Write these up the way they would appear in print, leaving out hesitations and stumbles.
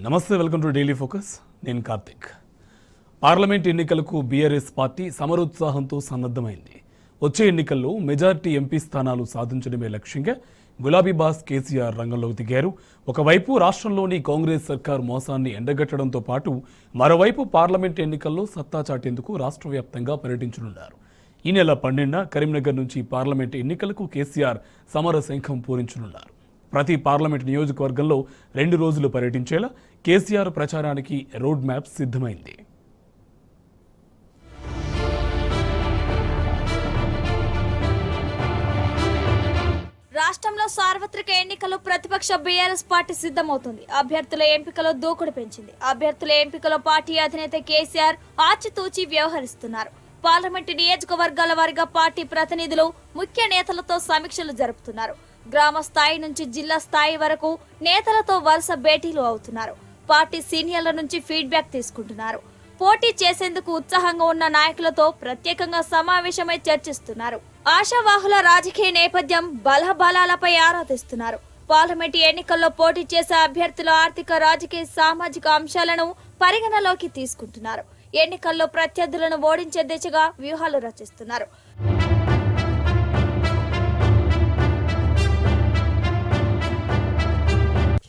నమస్తే, welcome to daily focus. నేను Karthik. Parliament ఎన్నికలకు బీఆర్ఎస్ పార్టీ సమరోత్సాహంతో సన్నద్ధమైంది. వచ్చే ఎన్నికల్లో మెజారిటీ ఎంపీ స్థానాలు సాధించడమే లక్ష్యంగా గులాబీ బాస్ కేసీఆర్ రంగంలోకి దిగారు. ఒకవైపు రాష్ట్రంలోని కాంగ్రెస్ సర్కారు మోసాన్ని ఎండగట్టడంతో పాటు మరోవైపు పార్లమెంట్ ఎన్నికల్లో సత్తా చాటేందుకు రాష్ట్ర వ్యాప్తంగా పర్యటించనున్నారు. ఈ నెల 12న కరీంనగర్ నుంచి పార్లమెంట్ ఎన్నికలకు కేసీఆర్ సమర శంఖం పూరించనున్నారు. ప్రతి పార్లమెంట్ నియోజకవర్గంలో 2 రోజులు పర్యటించేలా కేసీఆర్ ప్రచారానికి రోడ్ మ్యాప్ సిద్ధమైంది. రాష్ట్రంలో సార్వత్రిక ఎన్నికల్లో ప్రతిపక్ష బీఆర్ఎస్ పార్టీ సిద్ధమవుతుంది. అభ్యర్థుల ఎంపికలో దూకుడు పెంచింది. అభ్యర్థుల ఎంపికలో పార్టీ అధినేత కేసీఆర్ ఆచితూచి వ్యవహరిస్తున్నారు. పార్లమెంటు నియోజకవర్గాల వారీగా పార్టీ ప్రతినిధులు ముఖ్య నేతలతో సమీక్షలు జరుపుతున్నారు. గ్రామ స్థాయి నుంచి జిల్లా స్థాయి వరకు నేతలతో వరుస భేటీలు అవుతున్నారు. పార్టీ సీనియర్ల నుంచి ఫీడ్బ్యాక్ తీసుకుంటున్నారు. పోటీ చేసేందుకు ఉత్సాహంగా ఉన్న నాయకులతో ప్రత్యేకంగా సమావేశమై చర్చిస్తున్నారు. ఆశావాహుల రాజకీయ నేపథ్యం బలహబలాలపై ఆరా తీస్తున్నారు. పార్లమెంటు ఎన్నికల్లో పోటీ చేసే అభ్యర్థుల ఆర్థిక, రాజకీయ, సామాజిక అంశాలను పరిగణలోకి తీసుకుంటున్నారు. ఎన్నికల్లో ప్రత్యర్థులను ఓడించే దిశగా వ్యూహాలు రచిస్తున్నారు.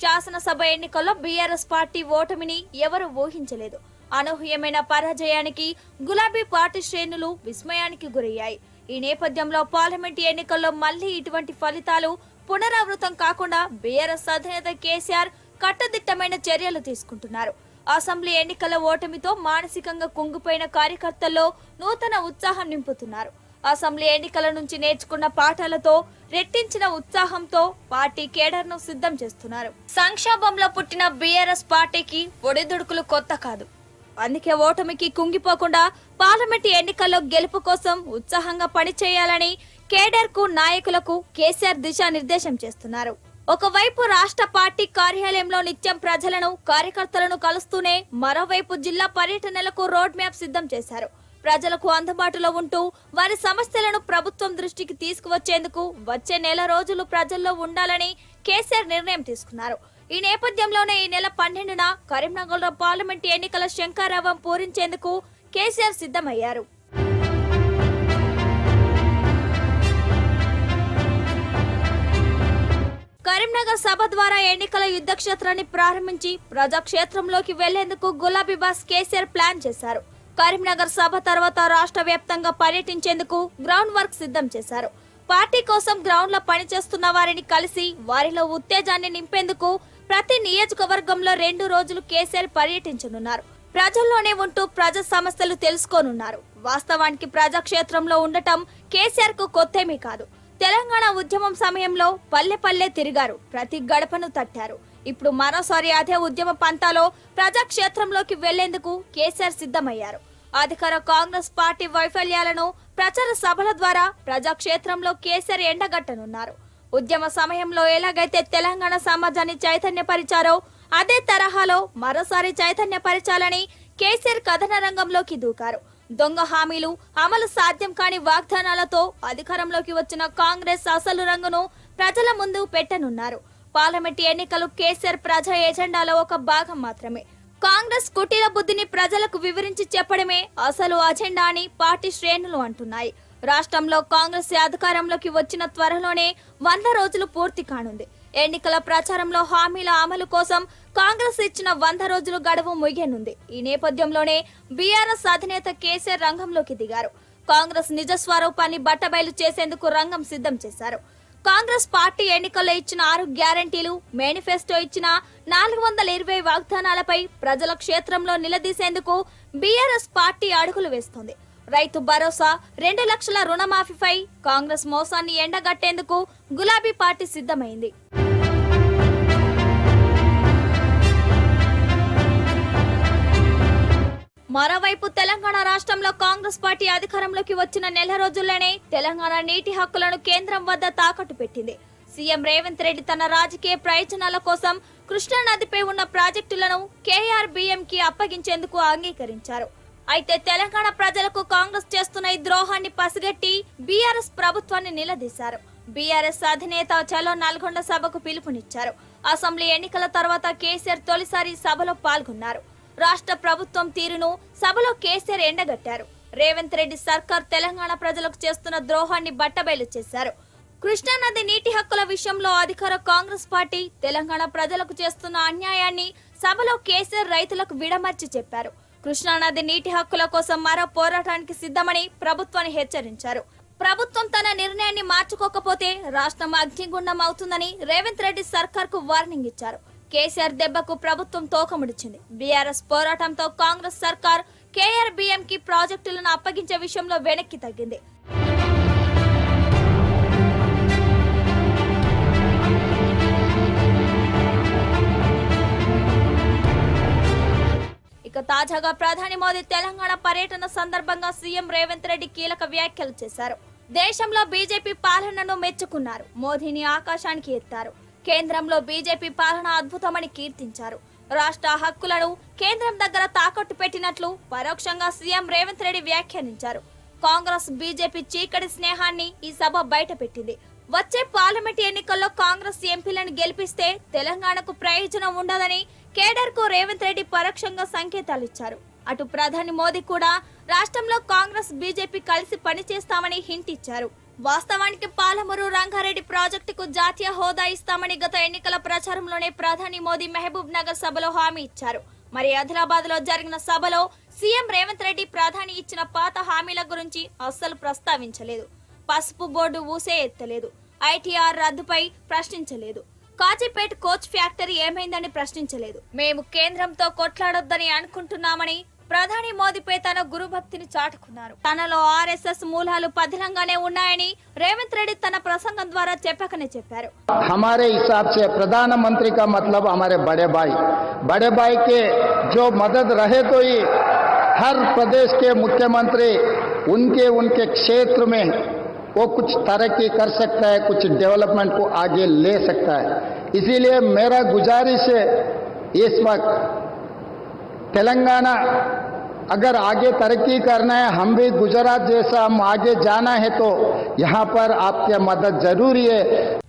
శాసనసభ ఎన్నికల్లో బీఆర్ఎస్ పార్టీ ఓటమిని ఎవరు ఊహించలేదు. అనూహ్యమైన పరాజయానికి గులాబీ పార్టీ శ్రేణులు విస్మయానికి గురయ్యాయి. ఈ నేపథ్యంలో పార్లమెంటు ఎన్నికల్లో మళ్లీ ఇటువంటి ఫలితాలు పునరావృతం కాకుండా బీఆర్ఎస్ అధినేత కేసీఆర్ కట్టుదిట్టమైన చర్యలు తీసుకుంటున్నారు. అసెంబ్లీ ఎన్నికల ఓటమితో మానసికంగా కుంగిపోయిన కార్యకర్తల్లో నూతన ఉత్సాహం నింపుతున్నారు. అసెంబ్లీ ఎన్నికల నుంచి నేర్చుకున్న పాఠాలతో రెట్టించిన ఉత్సాహంతో పార్టీ కేడర్ను సిద్ధం చేస్తున్నారు. సంక్షోభంలో పుట్టిన బీఆర్ఎస్ పార్టీకి ఒడిదుడుకులు కొత్త కాదు. అందుకే ఓటమికి కుంగిపోకుండా పార్లమెంటు ఎన్నికల్లో గెలుపు కోసం ఉత్సాహంగా పనిచేయాలని కేడర్కు, నాయకులకు కేసీఆర్ దిశానిర్దేశం చేస్తున్నారు. ఒకవైపు రాష్ట్ర పార్టీ కార్యాలయంలో నిత్యం ప్రజలను, కార్యకర్తలను కలుస్తూనే మరోవైపు జిల్లా పర్యటనలకు రోడ్ మ్యాప్ సిద్ధం చేశారు. ప్రజలకు అందుబాటులో ఉంటూ వారి సమస్యలను ప్రభుత్వం దృష్టికి తీసుకువచ్చేందుకు వచ్చే నెల రోజులు ప్రజల్లో ఉండాలని కేసీఆర్ నిర్ణయం తీసుకున్నారు. ఈ నేపథ్యంలోనే ఈ నెల 12న కరీంనగర్లో పార్లమెంటు ఎన్నికల శంఖారావం పూరించేందుకు కేసీఆర్ సిద్ధమయ్యారు. కరీంనగర్ సభ ద్వారా ఎన్నికల యుద్ధ క్షేత్రాన్ని ప్రారంభించి ప్రజాక్షేత్రంలోకి వెళ్లేందుకు గులాబీ బాస్ కేసీఆర్ ప్లాన్ చేశారు. కరీంనగర్ సభ తర్వాత రాష్ట్ర వ్యాప్తంగా పర్యటించేందుకు గ్రౌండ్ వర్క్ సిద్ధం చేశారు. పార్టీ కోసం గ్రౌండ్ లో పనిచేస్తున్న వారిని కలిసి వారిలో ఉత్తేజాన్ని నింపేందుకు ప్రతి నియోజకవర్గంలో 2 రోజులు కేసీఆర్ పర్యటించనున్నారు. ప్రజల్లోనే ఉంటూ ప్రజా సమస్యలు తెలుసుకోనున్నారు. వాస్తవానికి ప్రజాక్షేత్రంలో ఉండటం కేసీఆర్ కు కొత్తేమీ కాదు. తెలంగాణ ఉద్యమం సమయంలో పల్లె పల్లె తిరిగారు, ప్రతి గడపను తట్టారు. ఇప్పుడు మరోసారి అదే ఉద్యమ పంతాలో ప్రజాక్షేత్రంలోకి వెళ్లేందుకు కేసీఆర్ సిద్ధమయ్యారు. అధికార కాంగ్రెస్ పార్టీ వైఫల్యాలను ప్రచార సభల ద్వారా ప్రజాక్షేత్రంలో కేసీఆర్ ఎండగట్టనున్నారు. ఉద్యమ సమయంలో ఎలాగైతే తెలంగాణ సమాజాన్ని చైతన్యపరిచారో అదే తరహాలో మరోసారి చైతన్యపరచాలని కేసీఆర్ కథన రంగంలోకి దూకారు. దొంగ హామీలు, అమలు సాధ్యం కాని వాగ్దానాలతో అధికారంలోకి వచ్చిన కాంగ్రెస్ అసలు రంగును ప్రజల ముందు పెట్టనున్నారు. పార్లమెంటు ఎన్నికలు కేసీఆర్ ప్రజా ఎజెండాలో ఒక భాగం మాత్రమే. కాంగ్రెస్ కుటీల బుద్ధిని ప్రజలకు వివరించి చెప్పడమే అసలు అజెండా అని పార్టీ శ్రేణులు అంటున్నాయి. రాష్ట్రంలో కాంగ్రెస్ అధికారంలోకి వచ్చిన త్వరలోనే 100 రోజులు పూర్తి కానుంది. ఎన్నికల ప్రచారంలో హామీల అమలు కోసం కాంగ్రెస్ ఇచ్చిన 100 రోజులు గడువు ముగియనుంది. ఈ నేపథ్యంలోనే బీఆర్ఎస్ అధినేత కేసీఆర్ రంగంలోకి దిగారు. కాంగ్రెస్ నిజ స్వరూపాన్ని బట్టబయలు చేసేందుకు రంగం సిద్ధం చేశారు. కాంగ్రెస్ పార్టీ ఎన్నికల్లో ఇచ్చిన 6 గ్యారంటీలు, మేనిఫెస్టో ఇచ్చిన 420 వాగ్దానాలపై ప్రజల క్షేత్రంలో నిలదీసేందుకు బీఆర్ఎస్ పార్టీ అడుగులు వేస్తోంది. రైతు భరోసా, 2 లక్షల రుణమాఫీపై కాంగ్రెస్ మోసాన్ని ఎండగట్టేందుకు గులాబీ పార్టీ సిద్ధమైంది. మరోవైపు తెలంగాణ రాష్ట్రంలో కాంగ్రెస్ పార్టీ అధికారంలోకి వచ్చిన నెల రోజుల్లోనే తెలంగాణ నీటి హక్కులను కేంద్రం వద్ద తాకట్టు పెట్టింది. సీఎం రేవంత్ రెడ్డి తన రాజకీయ ప్రయోజనాల కోసం కృష్ణా నదిపై ఉన్న ప్రాజెక్టులను కేఆర్బీఎం కి అప్పగించేందుకు అంగీకరించారు. అయితే తెలంగాణ ప్రజలకు కాంగ్రెస్ చేస్తున్న ఈ ద్రోహాన్ని పసిగట్టి బీఆర్ఎస్ ప్రభుత్వాన్ని నిలదీశారు. బీఆర్ఎస్ అధినేత చలో నల్గొండ సభకు పిలుపునిచ్చారు. అసెంబ్లీ ఎన్నికల తర్వాత కేసీఆర్ తొలిసారి సభలో పాల్గొన్నారు. రాష్ట్ర ప్రభుత్వం తీరును సభలో కేసీఆర్ ఎండగట్టారు. రేవంత్ రెడ్డి సర్కార్ తెలంగాణ ప్రజలకు చేస్తున్న ద్రోహాన్ని బట్టబయలు చేశారు. కృష్ణానది నీటి హక్కుల విషయంలో అధికార కాంగ్రెస్ పార్టీ తెలంగాణ ప్రజలకు చేస్తున్న అన్యాయాన్ని సభలో కేసీఆర్ రైతులకు విడమర్చి చెప్పారు. కృష్ణానది నీటి హక్కుల కోసం మరో పోరాటానికి సిద్ధమని ప్రభుత్వాన్ని హెచ్చరించారు. ప్రభుత్వం తన నిర్ణయాన్ని మార్చుకోకపోతే రాష్ట్రం అగ్నిగుండం అవుతుందని రేవంత్ రెడ్డి సర్కార్ కు వార్నింగ్ ఇచ్చారు. కేసీఆర్ దెబ్బకు ప్రభుత్వం తోకముడిచింది. బీఆర్ఎస్ పోరాటంతో కాంగ్రెస్ సర్కార్ కేఆర్బీఎం కి ప్రాజెక్టులను అప్పగించే విషయంలో వెనక్కి తగ్గింది. ఇక తాజాగా ప్రధాని మోదీ తెలంగాణ పర్యటన సందర్భంగా సీఎం రేవంత్ రెడ్డి కీలక వ్యాఖ్యలు చేశారు. దేశంలో బీజేపీ పాలనను మెచ్చుకున్నారు. మోదీని ఆకాశానికి ఎత్తారు. కేంద్రంలో బీజేపీ పాలన అద్భుతమని కీర్తించారు. రాష్ట్ర హక్కులను కేంద్రం దగ్గర తాకట్టు పెట్టినట్లు పరోక్షంగా సీఎం రేవంత్ రెడ్డి వ్యాఖ్యానించారు. కాంగ్రెస్ బీజేపీ చీకటి స్నేహాన్ని ఈ సభ బయటపెట్టింది. వచ్చే పార్లమెంట్ ఎన్నికల్లో కాంగ్రెస్ ఎంపీలను గెలిపిస్తే తెలంగాణకు ప్రయోజనం ఉండదని కేడర్ కు రేవంత్ రెడ్డి పరోక్షంగా సంకేతాలిచ్చారు. అటు ప్రధాని మోదీ కూడా రాష్ట్రంలో కాంగ్రెస్ బీజేపీ కలిసి పనిచేస్తామని హింట్ ఇచ్చారు. వాస్తవానికి పాలమూరు రంగారెడ్డి ప్రాజెక్టుకు జాతీయ హోదా ఇస్తామని గత ఎన్నికల ప్రచారంలోనే ప్రధాని మోదీ మహబూబ్ నగర్ సభలో హామీ ఇచ్చారు. మరి ఆదిలాబాద్ లో జరిగిన సభలో సీఎం రేవంత్ రెడ్డి ప్రధాని ఇచ్చిన పాత హామీల గురించి అస్సలు ప్రస్తావించలేదు. పసుపు బోర్డు ఊసే ఎత్తలేదు. ఐటీఆర్ రద్దుపై ప్రశ్నించలేదు. కాజీపేట్ కోచ్ ఫ్యాక్టరీ ఏమైందని ప్రశ్నించలేదు. మేము కేంద్రంతో కొట్లాడొద్దని అనుకుంటున్నామని ప్రధాని మోదీపై తన గురుభక్తిని చాటుకున్నారు. తనలో ఆర్ఎస్ఎస్ మూలాలు పదిలంగానే ఉన్నాయని రేవంత్ రెడ్డి తన ప్రసంగం ద్వారా చెప్పకనే చెప్పారు. हमारे हिसाब से प्रधानमंत्री का मतलब हमारे बड़े भाई के जो मदद रहे तो ही हर प्रदेश के मुख्यमंत्री उनके क्षेत्र में वो कुछ तरक्की कर सकता है, कुछ डेवलपमेंट को आगे ले सकता है. इसीलिए मेरा गुजारिश है इस वक्त तेलंगाना अगर आगे तरक्की करना है, हम भी गुजरात जैसा हम आगे जाना है तो यहाँ पर आपकी मदद जरूरी है.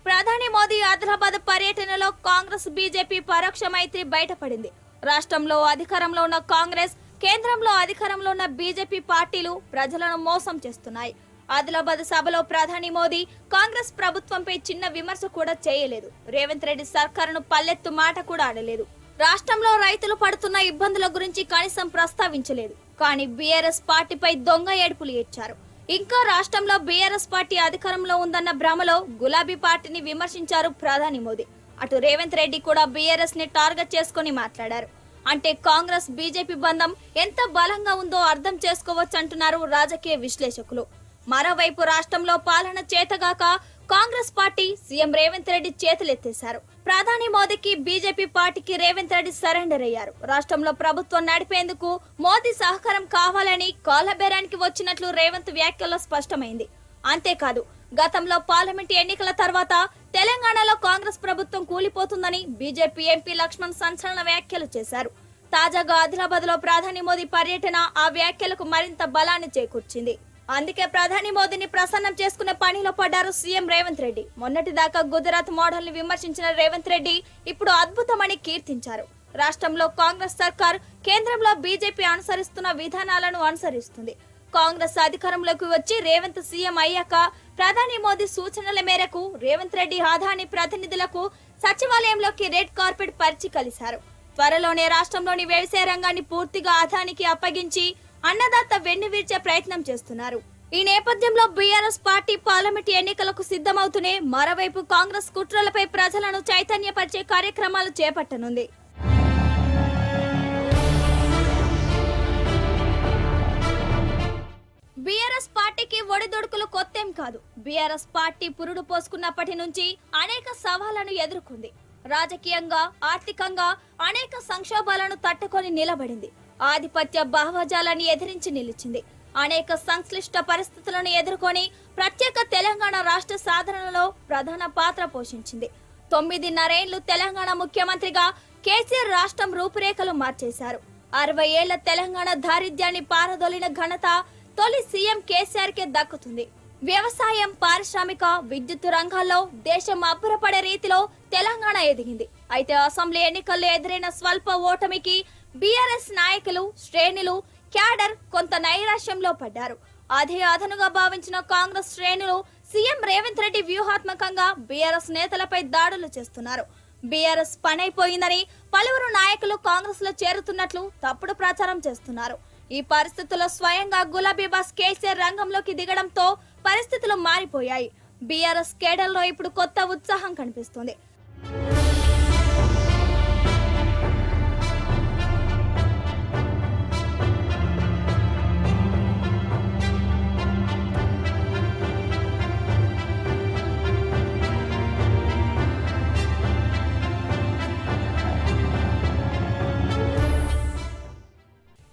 ప్రధాని మోదీ ఆదిలాబాద్ పర్యటనలో కాంగ్రెస్ బీజేపీ పరోక్ష మైత్రి బయటపడింది. రాష్ట్రంలో అధికారంలో ఉన్న కాంగ్రెస్, కేంద్రంలో అధికారంలో ఉన్న బీజేపీ పార్టీలు ప్రజలను మోసం చేస్తున్నాయి. ఆదిలాబాద్ సభలో ప్రధాని మోదీ కాంగ్రెస్ ప్రభుత్వంపై చిన్న విమర్శ కూడా చేయలేదు. రేవంత్ రెడ్డి సర్కారును పల్లెత్తు మాట కూడా ఆడలేదు. రాష్ట్రంలో రైతులు పడుతున్న ఇబ్బందుల గురించి కనీసం ప్రస్తావించలేదు. కానీ బీఆర్ఎస్ పార్టీపై దొంగ ఏడుపులు ఏడ్చారు. ఇంకా రాష్ట్రంలో బీఆర్ఎస్ పార్టీ అధికారంలో ఉందన్న భ్రమలో గులాబీ పార్టీని విమర్శించారు ప్రధాని మోదీ. అటు రేవంత్ రెడ్డి కూడా బీఆర్ఎస్ ని టార్గెట్ చేసుకుని మాట్లాడారు. అంటే కాంగ్రెస్ బీజేపీ బంధం ఎంత బలంగా ఉందో అర్థం చేసుకోవచ్చంటున్నారు రాజకీయ విశ్లేషకులు. మరోవైపు రాష్ట్రంలో పాలన చేతగాక కాంగ్రెస్ పార్టీ సీఎం రేవంత్ రెడ్డి చేతులెత్తేశారు. ప్రధాని మోదీకి బీజేపీ పార్టీకి రేవంత్ రెడ్డి సరెండర్ అయ్యారు. రాష్ట్రంలో ప్రభుత్వం నడిపేందుకు మోదీ సహకారం కావాలని కాలబేరానికి వచ్చినట్లు రేవంత్ వ్యాఖ్యల్లో స్పష్టమైంది. అంతేకాదు, గతంలో పార్లమెంట్ ఎన్నికల తర్వాత తెలంగాణలో కాంగ్రెస్ ప్రభుత్వం కూలిపోతుందని బీజేపీ ఎంపీ లక్ష్మణ్ సంచలన వ్యాఖ్యలు చేశారు. తాజాగా ఆదిలాబాద్ లో ప్రధాని మోదీ పర్యటన ఆ వ్యాఖ్యలకు మరింత బలాన్ని చేకూర్చింది. అందుకే ప్రధాని మోదీని ప్రసన్నం చేసుకునే పనిలో పడ్డారు సీఎం రేవంత్ రెడ్డి. మొన్నటిదాకా గుజరాత్ మోడల్ ని విమర్శించిన రేవంత్ రెడ్డి ఇప్పుడు అద్భుతమని కీర్తించారు. రాష్ట్రంలో కాంగ్రెస్ సర్కార్, కేంద్రంలో బీజేపీ అనుసరిస్తున్న విధానాలను అనుసరిస్తుంది. కాంగ్రెస్ అధికారంలోకి వచ్చి రేవంత్ సీఎం అయ్యాక ప్రధాని మోదీ సూచనల మేరకు రేవంత్ రెడ్డి అదానీ ప్రతినిధులకు సచివాలయంలోకి రెడ్ కార్పెట్ పరిచి కలిశారు. త్వరలోనే రాష్ట్రంలోని వ్యవసాయ రంగాన్ని పూర్తిగా అదానికి అప్పగించి అన్నదాత వెన్నువిర్చే ప్రయత్నం చేస్తున్నారు. ఈ నేపథ్యంలో బీఆర్ఎస్ పార్టీ పార్లమెంట్ ఎన్నికలకు సిద్ధమవుతూనే మరోవైపు కాంగ్రెస్ కుట్రలపై ప్రజలను చైతన్యపరిచే కార్యక్రమాలు చేపట్టనుంది. బీఆర్ఎస్ పార్టీకి ఒడిదొడుకులు కొత్తేం కాదు. బీఆర్ఎస్ పార్టీ పురుడు పోసుకున్నప్పటి నుంచి అనేక సవాళ్లను ఎదుర్కొంది. రాజకీయంగా, ఆర్థికంగా అనేక సంక్షోభాలను తట్టుకొని నిలబడింది. ఆధిపత్య భావజాలాన్ని ఎదిరించి నిలిచింది. అనేక సంక్లిష్ట పరిస్థితులను ఎదుర్కొని ప్రత్యేక తెలంగాణ రాష్ట్ర సాధనలో ప్రధాన పాత్ర పోషించింది. 9.5 ఏళ్లు తెలంగాణ ముఖ్యమంత్రిగా కేసీఆర్ రాష్ట్రం రూపురేఖలు మార్చేశారు. 60 ఏళ్ల తెలంగాణ దారిద్ర్యాన్ని పారదోలిన ఘనత తొలి సీఎం కేసీఆర్ కే దక్కుతుంది. వ్యవసాయం, పారిశ్రామిక, విద్యుత్ రంగాల్లో దేశం అబ్బురపడే రీతిలో తెలంగాణ ఎదిగింది. అయితే అసెంబ్లీ ఎన్నికల్లో ఎదురైన స్వల్ప ఓటమికి బీఆర్ఎస్ నాయకులు శ్రేణులు క్యాడర్ కొంత నైరాశ్యంలో పడ్డారు. అదే అదనుగా భావించిన కాంగ్రెస్ శ్రేణులు సీఎం రేవంత్ రెడ్డి వ్యూహాత్మకంగా బీఆర్ఎస్ నేతలపై దాడులు చేస్తున్నారు. బీఆర్ఎస్ పనైపోయిందని పలువురు నాయకులు కాంగ్రెస్ లో చేరుతున్నట్లు తప్పుడు ప్రచారం చేస్తున్నారు. ఈ పరిస్థితుల్లో స్వయంగా గులాబీబాస్ కేసీఆర్ రంగంలోకి దిగడంతో పరిస్థితులు మారిపోయాయి. బీఆర్ఎస్ కేడర్లో ఇప్పుడు కొత్త ఉత్సాహం కనిపిస్తుంది.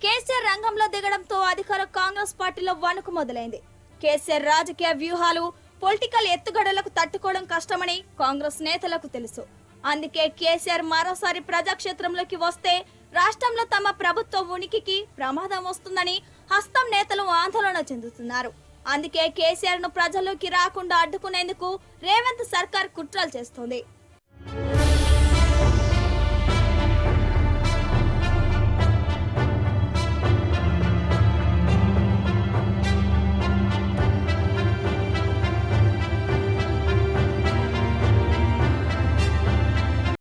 కేసీఆర్ రంగంలో దిగడంతో అధికార కాంగ్రెస్ పార్టీలో వణుకు మొదలైంది. కేసీఆర్ రాజకీయ వ్యూహాలు పొలిటికల్ ఎత్తుగడలకు తట్టుకోవడం కష్టమని కాంగ్రెస్ నేతలకు తెలుసు. అందుకే కేసీఆర్ మరోసారి ప్రజాక్షేత్రంలోకి వస్తే రాష్ట్రంలో తమ ప్రభుత్వ ఉనికికి ప్రమాదం వస్తుందని హస్తం నేతలు ఆందోళన చెందుతున్నారు. అందుకే కేసీఆర్ ను ప్రజల్లోకి రాకుండా అడ్డుకునేందుకు రేవంత్ సర్కార్ కుట్రలు చేస్తోంది.